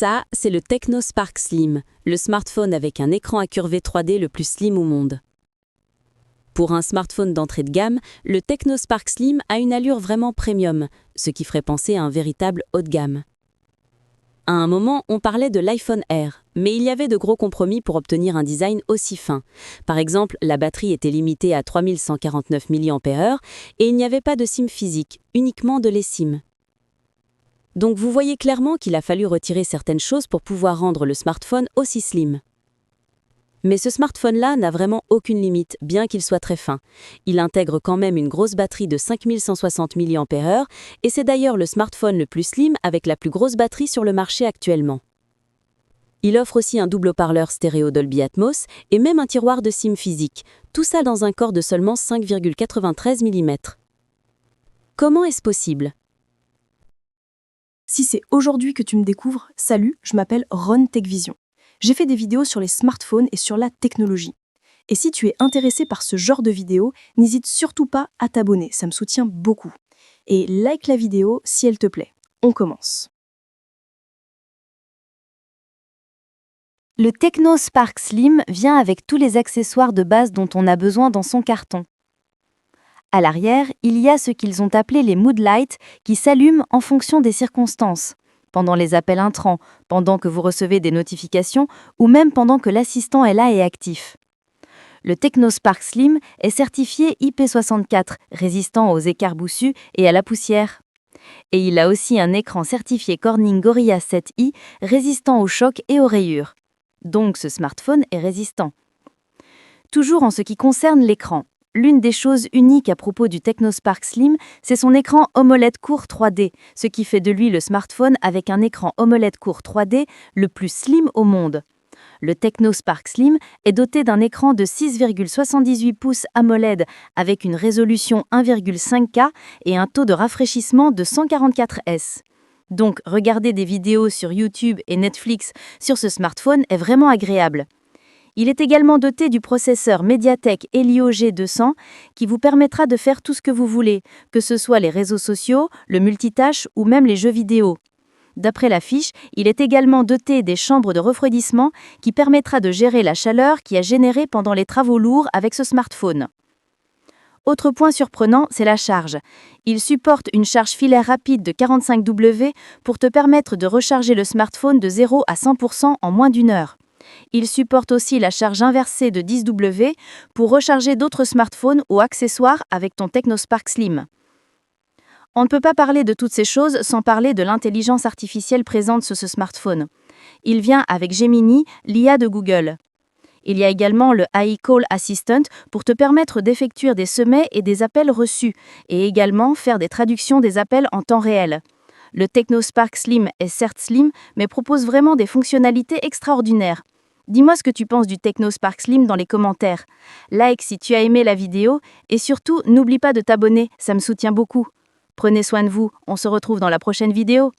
Ça, c'est le TechnoSpark Slim, le smartphone avec un écran incurvé 3D le plus slim au monde. Pour un smartphone d'entrée de gamme, le TechnoSpark Slim a une allure vraiment premium, ce qui ferait penser à un véritable haut de gamme. À un moment, on parlait de l'iPhone Air, mais il y avait de gros compromis pour obtenir un design aussi fin. Par exemple, la batterie était limitée à 3149 mAh et il n'y avait pas de SIM physique, uniquement de l'eSIM. Donc vous voyez clairement qu'il a fallu retirer certaines choses pour pouvoir rendre le smartphone aussi slim. Mais ce smartphone-là n'a vraiment aucune limite, bien qu'il soit très fin. Il intègre quand même une grosse batterie de 5160 mAh et c'est d'ailleurs le smartphone le plus slim avec la plus grosse batterie sur le marché actuellement. Il offre aussi un double haut-parleur stéréo Dolby Atmos et même un tiroir de SIM physique, tout ça dans un corps de seulement 5,93 mm. Comment est-ce possible ? Si c'est aujourd'hui que tu me découvres, salut, je m'appelle Ron TechVision. J'ai fait des vidéos sur les smartphones et sur la technologie. Et si tu es intéressé par ce genre de vidéos, n'hésite surtout pas à t'abonner, ça me soutient beaucoup. Et like la vidéo si elle te plaît. On commence. Le TechnoSpark Slim vient avec tous les accessoires de base dont on a besoin dans son carton. À l'arrière, il y a ce qu'ils ont appelé les Mood Lights qui s'allument en fonction des circonstances, pendant les appels intrants, pendant que vous recevez des notifications ou même pendant que l'assistant est là et actif. Le TechnoSpark Slim est certifié IP64, résistant aux écarboussures et à la poussière. Et il a aussi un écran certifié Corning Gorilla 7i, résistant aux chocs et aux rayures. Donc ce smartphone est résistant. Toujours en ce qui concerne l'écran. L'une des choses uniques à propos du TechnoSpark Slim, c'est son écran AMOLED Core 3D, ce qui fait de lui le smartphone avec un écran AMOLED Core 3D le plus slim au monde. Le TechnoSpark Slim est doté d'un écran de 6,78 pouces AMOLED avec une résolution 1,5K et un taux de rafraîchissement de 144 Hz. Donc, regarder des vidéos sur YouTube et Netflix sur ce smartphone est vraiment agréable. Il est également doté du processeur MediaTek Helio G200 qui vous permettra de faire tout ce que vous voulez, que ce soit les réseaux sociaux, le multitâche ou même les jeux vidéo. D'après la fiche, il est également doté des chambres de refroidissement qui permettra de gérer la chaleur qui est générée pendant les travaux lourds avec ce smartphone. Autre point surprenant, c'est la charge. Il supporte une charge filaire rapide de 45 W pour te permettre de recharger le smartphone de 0 à 100% en moins d'une heure. Il supporte aussi la charge inversée de 10 W pour recharger d'autres smartphones ou accessoires avec ton TechnoSpark Slim. On ne peut pas parler de toutes ces choses sans parler de l'intelligence artificielle présente sur ce smartphone. Il vient avec Gemini, l'IA de Google. Il y a également le AI Call Assistant pour te permettre d'effectuer des sommets et des appels reçus, et également faire des traductions des appels en temps réel. Le TechnoSpark Slim est certes slim, mais propose vraiment des fonctionnalités extraordinaires. Dis-moi ce que tu penses du TechnoSpark Slim dans les commentaires. Like si tu as aimé la vidéo, et surtout, n'oublie pas de t'abonner, ça me soutient beaucoup. Prenez soin de vous, on se retrouve dans la prochaine vidéo.